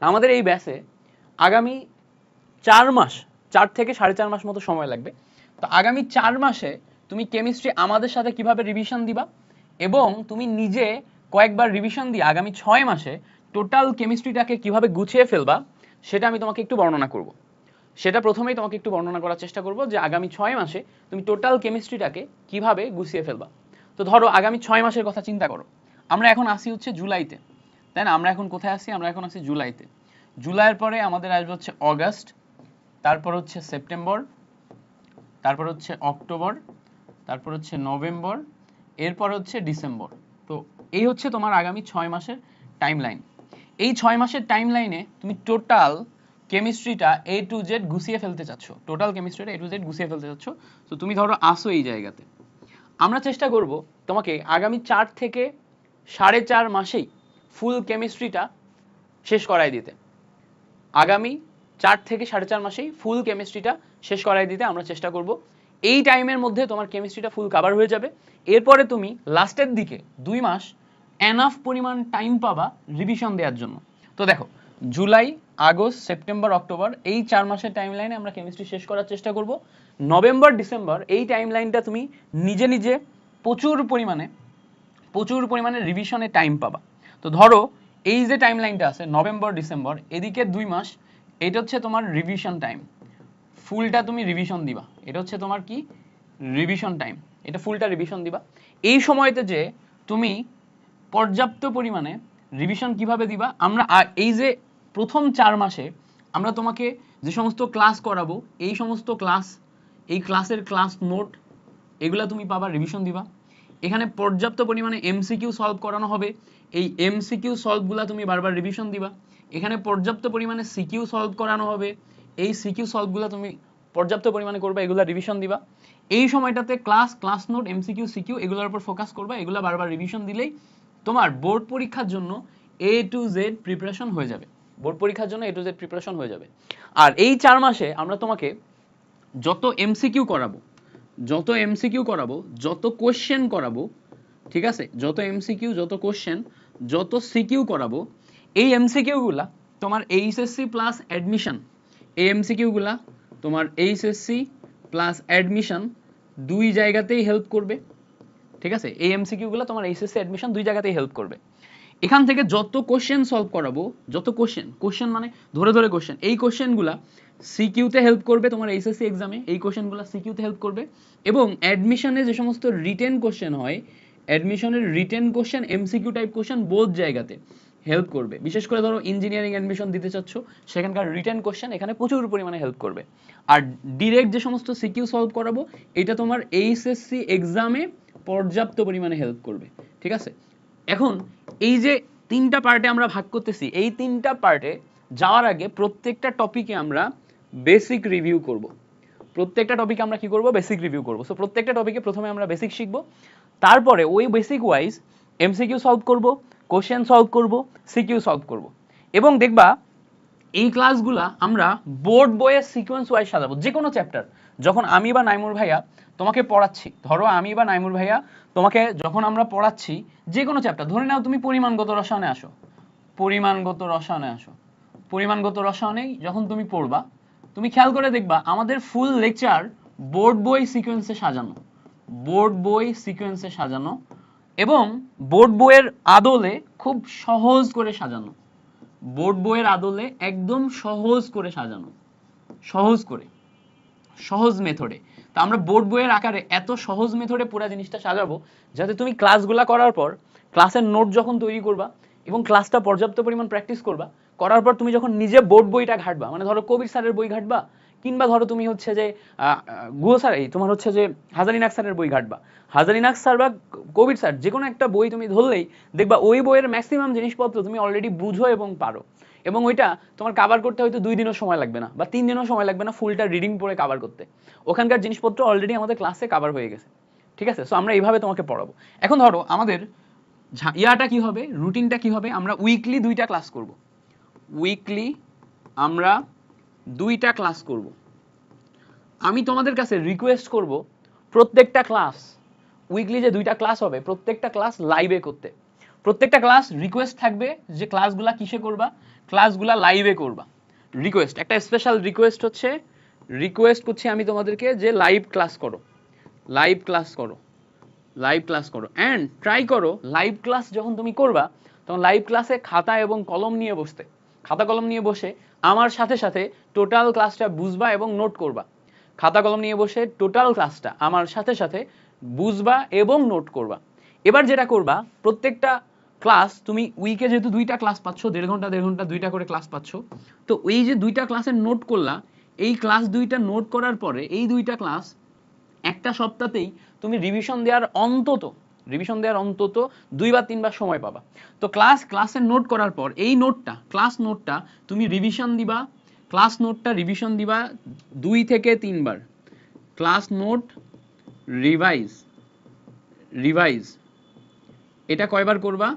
আমাদের এই ব্যাচে আগামী 4 মাস 4 থেকে 4.5 মাস মতো সময় লাগবে। তো আগামী 4 মাসে তুমি কেমিস্ট্রি আমাদের সাথে কিভাবে রিভিশন দিবা এবং তুমি নিজে কয়েকবার রিভিশন দিয়ে আগামী 6 মাসে টোটাল কেমিস্ট্রিটাকে কিভাবে গুছিয়ে ফেলবা সেটা আমি তোমাকে একটু বর্ণনা করব। সেটা প্রথমেই তোমাকে একটু বর্ণনা করার চেষ্টা করব যে আগামী 6 মাসে তুমি টোটাল কেমিস্ট্রিটাকে কিভাবে গুছিয়ে ফেলবা। তো ধরো আগামী 6 মাসের কথা চিন্তা করো। আমরা এখন আসি হচ্ছে জুলাইতে, তাই না? আমরা এখন কোথায় আসি? আমরা এখন আসি জুলাইতে। জুলাইয়ের পরে আমাদের আসবে হচ্ছে অগাস্ট, তারপর হচ্ছে সেপ্টেম্বর, তারপর হচ্ছে অক্টোবর, তারপর হচ্ছে নভেম্বর, এরপর হচ্ছে ডিসেম্বর। তো এই হচ্ছে তোমার আগামী 6 মাসের টাইমলাইন। এই 6 মাসের টাইমলাইনে তুমি টোটাল কেমিস্ট্রিটা A to Z গুছিয়ে ফেলতে চাচ্ছ, টোটাল কেমিস্ট্রিটা A to Z গুছিয়ে ফেলতে চাচ্ছ। তো তুমি ধরো আসো এই জায়গাতে, আমরা চেষ্টা করব তোমাকে আগামী 4 থেকে 4.5 মাসেই ফুল কেমিস্ট্রিটা শেষ করাই দিতে। আগামী 4 থেকে 4.5 মাসেই ফুল কেমিস্ট্রিটা শেষ করাই দিতে আমরা চেষ্টা করব। এই টাইমের মধ্যে তোমার কেমিস্ট্রিটা ফুল কভার হয়ে যাবে। এরপরে তুমি লাস্টের দিকে 2 মাস এনাফ পরিমাণ টাইম পাবা রিভিশন দেওয়ার জন্য। তো দেখো, জুলাই, আগস্ট, সেপ্টেম্বর, অক্টোবর এই 4 মাসের টাইমলাইনে আমরা কেমিস্ট্রি শেষ করার চেষ্টা করব। নভেম্বর, ডিসেম্বর এই টাইমলাইনটা তুমি নিজে নিজে প্রচুর পরিমাণে রিভিশনে টাইম পাবা। তো ধরো এই যে টাইমলাইনটা আছে নভেম্বর, ডিসেম্বর, এদিকে 2 মাস, এটা হচ্ছে তোমার রিভিশন টাইম। ফুলটা তুমি রিভিশন দিবা, এটা হচ্ছে তোমার কি রিভিশন টাইম, এটা ফুলটা রিভিশন দিবা। এই সময়তে যে তুমি পর্যাপ্ত পরিমাণে রিভিশন কিভাবে দিবা, আমরা এই যে প্রথম 4 মাসে আমরা তোমাকে যে সমস্ত ক্লাস করাবো এই সমস্ত ক্লাস, এই ক্লাসের ক্লাস নোট এগুলা তুমি পাবা, রিভিশন দিবা। এখানে পর্যাপ্ত পরিমাণে এমসিকিউ সলভ করানো হবে, এই এমসিকিউ সলভগুলা তুমি বারবার রিভিশন দিবা। এখানে পর্যাপ্ত পরিমাণে সিকিউ সলভ করানো হবে, এই সিকিউ সলভগুলা তুমি পর্যাপ্ত পরিমাণে করবা, এগুলা রিভিশন দিবা। এই সময়টাতে ক্লাস নোট, এমসিকিউ, সিকিউ এগুলোর উপর ফোকাস করবা, এগুলা বারবার রিভিশন দিলেই তোমার বোর্ড পরীক্ষার জন্য A to Z প্রিপারেশন হয়ে যাবে। বোর্ড পরীক্ষার জন্য A to Z প্রিপারেশন হয়ে যাবে। আর এই 4 মাসে আমরা তোমাকে যত এমসিকিউ করাবো, যত কোশ্চেন করাবো, ঠিক আছে, যত এমসিকিউ, যত কোশ্চেন, যত সিকিউ করাবো, এই এমসিকিউ গুলা তোমার এইচএসসি প্লাস অ্যাডমিশন, এই এমসিকিউ গুলা তোমার এইচএসসি প্লাস অ্যাডমিশন 2 জায়গাতেই হেল্প করবে। ঠিক আছে, এই এমসিকিউ গুলা তোমার এইচএসসি অ্যাডমিশন 2 জায়গাতেই হেল্প করবে। এখান থেকে যত কোশ্চেন সলভ করাবো, যত কোশ্চেন মানে ধরে কোশ্চেন, এই কোশ্চেনগুলা সিকিউতে হেল্প করবে তোমার এইচএসসি এক্সামে, এই কোশ্চেনগুলো সিকিউতে হেল্প করবে। এবং অ্যাডমিশনে যে সমস্ত রিটেন কোশ্চেন হয়, অ্যাডমিশনের written question, MCQ type question both জায়গাতে হেল্প করবে। বিশেষ করে ধরো ইঞ্জিনিয়ারিং অ্যাডমিশন দিতে চাচ্ছ, সেখানকার রিটেন কোশ্চেন এখানে প্রচুর পরিমাণে হেল্প করবে। আর ডিরেক্ট যে সমস্ত সিকিউ সলভ করাবো এটা তোমার এইচএসসি এক্সামে পর্যাপ্ত পরিমাণে হেল্প করবে। ঠিক আছে, এখন এই যে 3টা পার্টে আমরা ভাগ করতেছি, এই 3টা পার্টে যাওয়ার আগে প্রত্যেকটা টপিকে আমরা বেসিক রিভিউ করব। প্রত্যেকটা টপিকে আমরা কি করব? বেসিক রিভিউ করব। সো প্রত্যেকটা টপিকে প্রথমে আমরা বেসিক শিখব, তারপরে ওই বেসিক ওয়াইজ এমসিকিউ সলভ করব, কোশ্চেন সলভ করব, সিকিউ সলভ করব। এবং দেখবা এই ক্লাসগুলা আমরা বোর্ড বইয়ের সিকোয়েন্স ওয়াইজ সাজাবো। যে কোনো চ্যাপ্টার যখন আমি বা নাইমুর ভাইয়া তোমাকে পড়াচ্ছি, ধরো আমি বা নাইমুর ভাইয়া তোমাকে যখন আমরা পড়াচ্ছি যে কোনো চ্যাপ্টার, ধরে নাও তুমি পরিমাণগত রসায়নে আসো, পরিমাণগত রসায়নে যখন তুমি পড়বা, তুমি খেয়াল করে দেখবা আমাদের ফুল লেকচার বোর্ড বই সিকোয়েন্সে সাজানো, এবং বোর্ড বইয়ের আদলে খুব সহজ করে সাজানো, বোর্ড বইয়ের আদলে একদম সহজ করে সাজানো, সহজ মেথডে। তো আমরা বোর্ড বইয়ের আকারে এত সহজ মেথডে পুরো জিনিসটা সাজাবো যাতে তুমি ক্লাসগুলা করার পর, ক্লাসের নোট যখন তৈরি করবা এবং ক্লাসটা পর্যাপ্ত পরিমাণ প্র্যাকটিস করার পর তুমি যখন নিজে বোর্ড বইটা ঘাটবা, মানে ধরো কবির স্যারের বই ঘাটবা, কিংবা ধরো তুমি হচ্ছে যে গুহ স্যার, এই তোমার হচ্ছে যে হাজারিনাক স্যারের বই ঘাটবা, হাজারিনাক স্যার বা কবির স্যার যে কোনো একটা বই তুমি ধরলেই দেখবা ওই বইয়ের ম্যাক্সিমাম জিনিসপত্র তুমি অলরেডি বুঝো এবং পারো, এবং ওইটা তোমার কাভার করতে হয়তো 2 দিনও সময় লাগবে না বা 3 দিনও সময় লাগবে না ফুলটা রিডিং পড়ে কাভার করতে। ওখানকার জিনিসপত্র অলরেডি আমাদের ক্লাসে কাভার হয়ে গেছে। ঠিক আছে, সো আমরা এইভাবে তোমাকে পড়াবো। এখন ধরো আমাদের ইয়াটা কি হবে, রুটিনটা কি হবে, আমরা উইকলি 2টা ক্লাস করব। উইকলি আমরা 2টা ক্লাস করব। আমি তোমাদের কাছে রিকোয়েস্ট করব প্রত্যেকটা ক্লাস, উইকলি যে 2টা ক্লাস হবে প্রত্যেকটা ক্লাস লাইভে করতে। প্রত্যেকটা ক্লাস রিকোয়েস্ট থাকবে যে ক্লাসগুলা কিসে করবা, ক্লাসগুলা লাইভে করবা। রিকোয়েস্ট, একটা স্পেশাল রিকোয়েস্ট হচ্ছে, রিকোয়েস্ট করছি আমি তোমাদেরকে যে লাইভ ক্লাস করো, লাইভ ক্লাস করো, লাইভ ক্লাস করো। অ্যান্ড ট্রাই করো লাইভ ক্লাস যখন তুমি করবা তখন লাইভ ক্লাসে খাতা এবং কলম নিয়ে বসতে, খাতা কলম নিয়ে বসে আমার সাথে সাথে টোটাল ক্লাসটা বুঝবা এবং নোট করবা। খাতা কলম নিয়ে বসে টোটাল ক্লাসটা আমার সাথে সাথে বুঝবা এবং নোট করবা। এবার যেটা করবা, প্রত্যেকটা ক্লাস তুমি উইকে যেহেতু 2টা ক্লাস পাচ্ছ, 1.5 ঘন্টা 1.5 ঘন্টা 2টা করে ক্লাস পাচ্ছ, তো এই যে 2টা ক্লাসের নোট করলা, এই ক্লাস 2টা নোট করার পরে এই 2টা ক্লাস একটা সপ্তাহতেই তুমি রিভিশন দেওয়ার অন্তত 2 বা 3 বার সময় পাবা। তো ক্লাসের নোট করার পর এই নোটটা, ক্লাস নোটটা তুমি রিভিশন দিবা, ক্লাস নোটটা রিভিশন দিবা 2 থেকে 3 বার। ক্লাস নোট রিভাইজ, রিভাইজ এটা কয়বার করবা?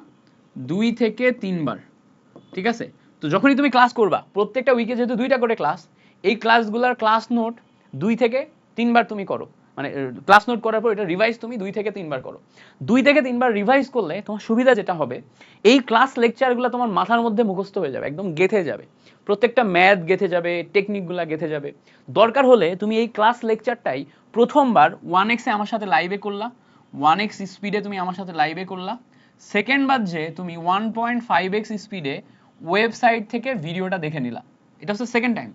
2 থেকে 3 বার, ঠিক আছে? তো যখনই তুমি ক্লাস করবা, প্রত্যেকটা উইকে যেহেতু 2টা করে ক্লাস, এই ক্লাসগুলোর ক্লাস নোট 2 থেকে 3 বার তুমি করো, মানে ক্লাস নোট করার পর এটা রিভাইজ তুমি 2 থেকে 3 বার করো। 2 থেকে 3 বার রিভাইজ করলে তোমার সুবিধা যেটা হবে, এই ক্লাস লেকচারগুলো তোমার মাথার মধ্যে মুখস্থ হয়ে যাবে, একদম গেঁথে যাবে, প্রত্যেকটা ম্যাথ গেঁথে যাবে, টেকনিকগুলো গেঁথে যাবে। দরকার হলে তুমি এই ক্লাস লেকচারটাই প্রথমবার 1x এ আমার সাথে লাইভে করলা, 1x স্পিডে তুমি আমার সাথে লাইভে করলা, সেকেন্ড বার যে তুমি 1.5x স্পিডে ওয়েবসাইট থেকে ভিডিওটা দেখে নিলা, এটা হচ্ছে সেকেন্ড টাইম।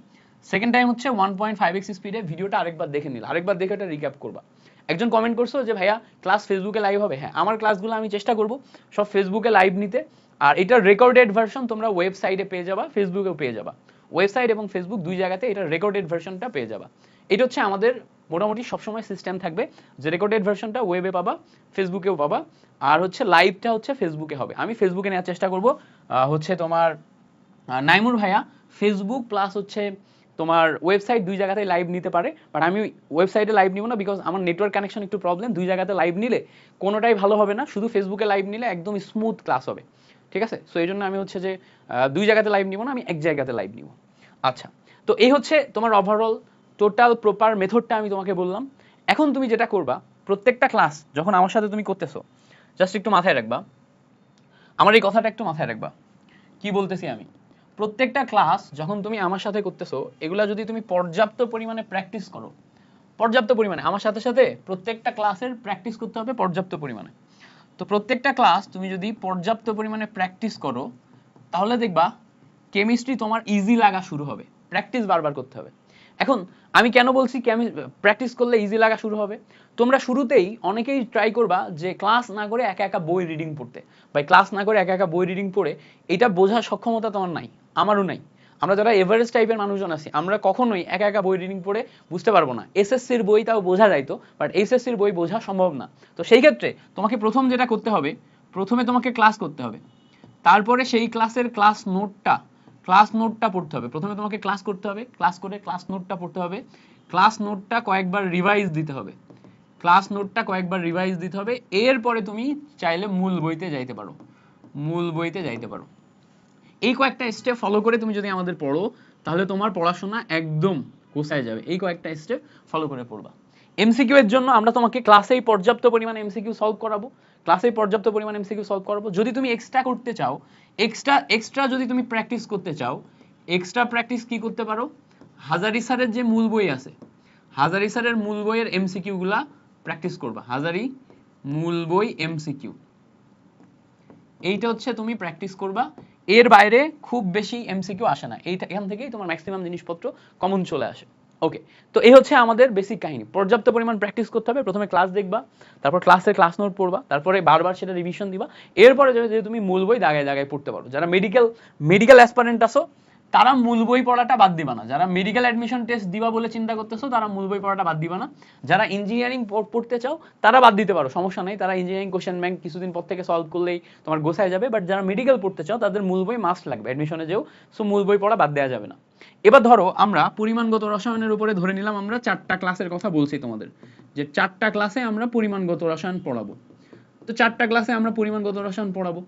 সেকেন্ড টাইম হচ্ছে 1.5x স্পিডে ভিডিওটা আরেকবার দেখে নিলা, আরেকবার দেখে এটা রিক্যাপ করবা। একজন কমেন্ট করছো যে ভাইয়া ক্লাস ফেসবুকে লাইভ হবে, হ্যাঁ আমার ক্লাসগুলো আমি চেষ্টা করব সব ফেসবুকে লাইভ নিতে, আর এটার রেকর্ডেড ভার্সন তোমরা ওয়েবসাইটে পেয়ে যাবা, ফেসবুকেও পেয়ে যাবা, ওয়েবসাইট এবং ফেসবুক 2 জায়গাতে এটার রেকর্ডেড ভার্সনটা পেয়ে যাবা। এটা হচ্ছে আমাদের মোটামুটি সবসময় সিস্টেম থাকবে যে রেকর্ডেড ভার্সনটা ওয়েবে পাবা, ফেসবুকেও পাবা, আর হচ্ছে লাইভটা হচ্ছে ফেসবুকে হবে। আমি ফেসবুকে নেওয়ার চেষ্টা করব, হচ্ছে তোমার নাইমুর ভাইয়া ফেসবুক প্লাস হচ্ছে তোমার ওয়েবসাইট 2 জায়গাতে লাইভ নিতে পারে, বাট আমি ওয়েবসাইটে লাইভ নিব না, বিকজ আমার নেটওয়ার্ক কানেকশন একটু প্রবলেম, 2 জায়গাতে লাইভ নিলে কোনোটাই ভালো হবে না, শুধু ফেসবুকে লাইভ নিলে একদম স্মুথ ক্লাস হবে, ঠিক আছে? সো এই জন্য আমি হচ্ছে যে 2 জায়গাতে লাইভ নিব না, আমি এক জায়গাতে লাইভ নিব। আচ্ছা, তো এই হচ্ছে তোমার ওভারঅল টোটাল প্রপার মেথডটা আমি তোমাকে বললাম। এখন তুমি যেটা করবা, প্রত্যেকটা ক্লাস যখন আমার সাথে তুমি করতেছো, জাস্ট একটু মাথায় রাখবা, আমার এই কথাটা একটু মাথায় রাখবা, কি বলতেছি আমি। প্রত্যেকটা ক্লাস যখন তুমি আমার সাথে করতেছো, এগুলা যদি তুমি পর্যাপ্ত পরিমাণে প্র্যাকটিস করো, পর্যাপ্ত পরিমাণে আমার সাথে সাথে প্রত্যেকটা ক্লাসের প্র্যাকটিস করতে হবে পর্যাপ্ত পরিমাণে। তো প্রত্যেকটা ক্লাস তুমি যদি পর্যাপ্ত পরিমাণে প্র্যাকটিস করো, তাহলে দেখবা কেমিস্ট্রি তোমার ইজি লাগা শুরু হবে, প্র্যাকটিস বারবার করতে হবে। এখন আমি কেন বলছি প্র্যাকটিস করলে ইজি লাগা শুরু হবে, তোমরা শুরুতেই অনেকেই ট্রাই করবা যে ক্লাস না করে একা একা বই রিডিং পড়তে, বা ক্লাস না করে একা একা বই রিডিং পড়ে এটা বোঝার সক্ষমতা তোমার নাই, আমারও নাই। আমরা যারা এভারেস্ট টাইপের মানুষজন আছি, আমরা কখনোই একা একা বই রিডিং পড়ে বুঝতে পারবো না। এসএসসির বই তাও বোঝা যাইতো, বাট এইচএসসির বই বোঝা সম্ভব না। তো সেই ক্ষেত্রে তোমাকে প্রথম যেটা করতে হবে, প্রথমে তোমাকে ক্লাস করতে হবে, তারপরে সেই ক্লাসের ক্লাস নোটটা পড়তে হবে। প্রথমে তোমাকে ক্লাস করতে হবে, ক্লাস করে ক্লাস নোটটা পড়তে হবে, ক্লাস নোটটা কয়েকবার রিভাইজ দিতে হবে, ক্লাস নোটটা কয়েকবার রিভাইজ দিতে হবে। এরপরে তুমি চাইলে মূল বইতে যাইতে পারো, মূল বইতে যাইতে পারো। এই কয়েকটা স্টেপ ফলো করে তুমি যদি আমাদের পড়ো, তাহলে তোমার পড়াশোনা একদম গোছায় যাবে। এই কয়েকটা স্টেপ ফলো করে পড়বা। এমসিকিউ এর জন্য আমরা তোমাকে ক্লাসেই পর্যাপ্ত পরিমাণে এমসিকিউ সলভ করাবো, ক্লাসেই পর্যাপ্ত পরিমাণে এমসিকিউ সলভ করাবো। যদি তুমি এক্সট্রা করতে চাও, এক্সট্রা যদি তুমি প্র্যাকটিস করতে চাও, এক্সট্রা প্র্যাকটিস কি করতে পারো, হাজারি স্যারের যে মূল বই আছে, হাজারি স্যারের মূল বইয়ের এমসিকিউ গুলা প্র্যাকটিস করবা। হাজারি মূল বই এমসিকিউ, এইটা হচ্ছে তুমি প্র্যাকটিস করবা। এর বাইরে খুব বেশি এমসিকিউ আসে না, এখান থেকেই তোমার ম্যাক্সিমাম জিনিসপত্র কমন চলে আসে। ওকে, তো এই হচ্ছে আমাদের বেসিক কাহিনী। পর্যাপ্ত পরিমাণ প্র্যাকটিস করতে হবে, প্রথমে ক্লাস দেখবা, তারপর ক্লাসের ক্লাস নোট পড়বা, তারপরে বারবার সেটা রিভিশন দিবা। এরপরে যদি তুমি মূল বই দাগায় দাগায় পড়তে পারো। যারা মেডিকেল অ্যাসপারেন্ট আসো, তারা মূল বই পড়াটা বাদ দিবা না। যারা মেডিকেল অ্যাডমিশন টেস্ট দিবা বলে চিন্তা করতেছো, তারা মূল বই পড়াটা বাদ দিবা না। যারা ইঞ্জিনিয়ারিং পড়তে চাও, তারা বাদ দিতে পারো, সমস্যা নেই। তারা ইঞ্জিনিয়ারিং কোশ্চেন ব্যাংক কিছুদিন পর থেকে সলভ করলেই তোমার গোছায় যাবে। বাট যারা মেডিকেল পড়তে চাও, তাদের মূল বই মাস্ট লাগবে অ্যাডমিশনে যেও, সো মূল বই পড়া বাদ দেওয়া যাবে না। এবার ধরো আমরা পরিমাণগত রসায়নের উপরে ধরে নিলাম আমরা 4টা ক্লাসের কথা বলছি তোমাদের, যে 4টা ক্লাসে আমরা পরিমাণগত রসায়ন পড়াবো। তো 4টা ক্লাসে আমরা পরিমাণগত রসায়ন পড়াবো।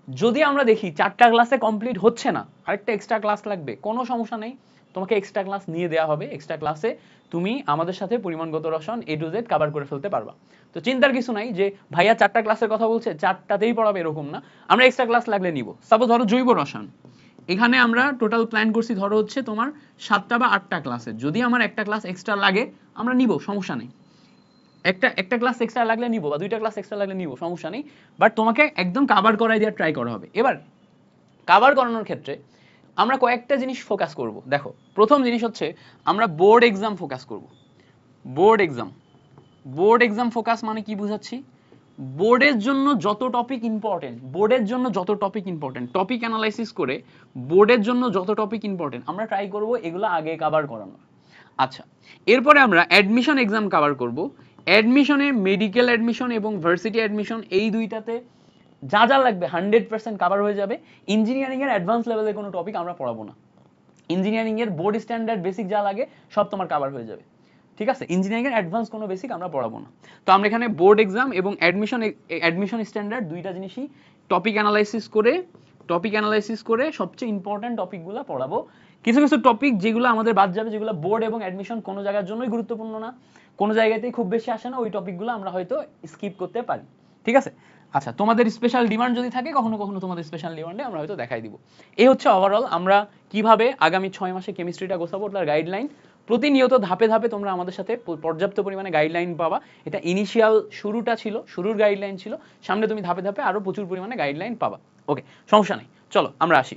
যদি আমরা দেখি 4টা ক্লাসে কমপ্লিট হচ্ছে না, আরেকটা এক্সট্রা ক্লাস লাগবে, কোনো সমস্যা নেই, তোমাকে এক্সট্রা ক্লাস নিয়ে দেওয়া হবে। এক্সট্রা ক্লাসে তুমি আমাদের সাথে পরিমাণগত রসায়ন A to Z কভার করে ফেলতে পারবা। তো চিন্তার কিছু নাই যে ভাইয়া 4টা ক্লাসের কথা বলছে 4টাতেই পড়াবে, এরকম না, আমরা এক্সট্রা ক্লাস লাগলে নিব। সাপোজ ধরো জৈব রসায়ন, এখানে আমরা টোটাল প্ল্যান করছি ধরো হচ্ছে তোমার 7টা বা 8টা ক্লাসের, যদি আমার একটা ক্লাস এক্সট্রা লাগে আমরা নিব, সমস্যা নেই। একটা ক্লাস এক্সট্রা লাগলে নিব, বা 2টা ক্লাস এক্সট্রা লাগলে নিব, সমস্যা নেই। বাট তোমাকে একদম কাভার করাই দেওয়ার ট্রাই করা হবে। এবার কাভার করানোর ক্ষেত্রে আমরা কয়েকটা জিনিস ফোকাস করব। দেখো, প্রথম জিনিস হচ্ছে আমরা বোর্ড এক্সাম ফোকাস করব। Board exam, board exam focus মানে কি বুঝাচ্ছি? বোর্ডের জন্য যত টপিক ইম্পর্টেন্ট, বোর্ডের জন্য যত টপিক ইম্পর্টেন্ট, টপিক অ্যানালাইসিস করে বোর্ডের জন্য যত টপিক ইম্পর্টেন্ট আমরা ট্রাই করব এগুলো আগে কভার করানোর। আচ্ছা, এরপরে আমরা অ্যাডমিশন এক্সাম কভার করব। অ্যাডমিশনে মেডিকেল অ্যাডমিশন এবং ভার্সিটি অ্যাডমিশন এই দুইটাতে যা যা লাগবে 100% কভার হয়ে যাবে। ইঞ্জিনিয়ারিং এর অ্যাডভান্স লেভেলের কোনো টপিক আমরা পড়াবো না। ইঞ্জিনিয়ারিং এর বোর্ড স্ট্যান্ডার্ড বেসিক যা লাগে সব তোমার কভার হয়ে যাবে, ঠিক আছে? ইঞ্জিনিয়ারিং এর অ্যাডভান্স কোনো বেসিক আমরা পড়াবো না। তো আমরা এখানে বোর্ড এক্সাম এবং অ্যাডমিশন স্ট্যান্ডার্ড দুইটা জিনিসই টপিক অ্যানালাইসিস করে সবচেয়ে ইম্পর্টেন্ট টপিকগুলো পড়াবো। কিছু কিছু টপিক যেগুলো আমাদের বাদ যাবে, যেগুলো বোর্ড এবং অ্যাডমিশন কোনো জায়গার জন্যই গুরুত্বপূর্ণ না, কোনো জায়গাতেই খুব বেশি আসে না, ওই টপিকগুলো আমরা হয়তো স্কিপ করতে পারি, ঠিক আছে? আচ্ছা, তোমাদের স্পেশাল ডিমান্ড যদি থাকে কখনো কখনো তোমাদের স্পেশাল ডিমান্ডে আমরা হয়তো দেখাই দিব। এই হচ্ছে ওভারঅল আমরা কিভাবে আগামী 6 মাসে কেমিস্ট্রিটা গোছাবো তার গাইডলাইন। প্রতিনিয়ত ধাপে ধাপে তোমরা আমাদের সাথে পর্যাপ্ত পরিমাণে গাইডলাইন পাবা। এটা ইনিশিয়াল শুরুটা ছিল, শুরুর গাইডলাইন ছিল, সামনে তুমি ধাপে ধাপে আরো প্রচুর পরিমাণে গাইডলাইন পাবা। ওকে, সমস্যা নেই, চলো আমরা আসি।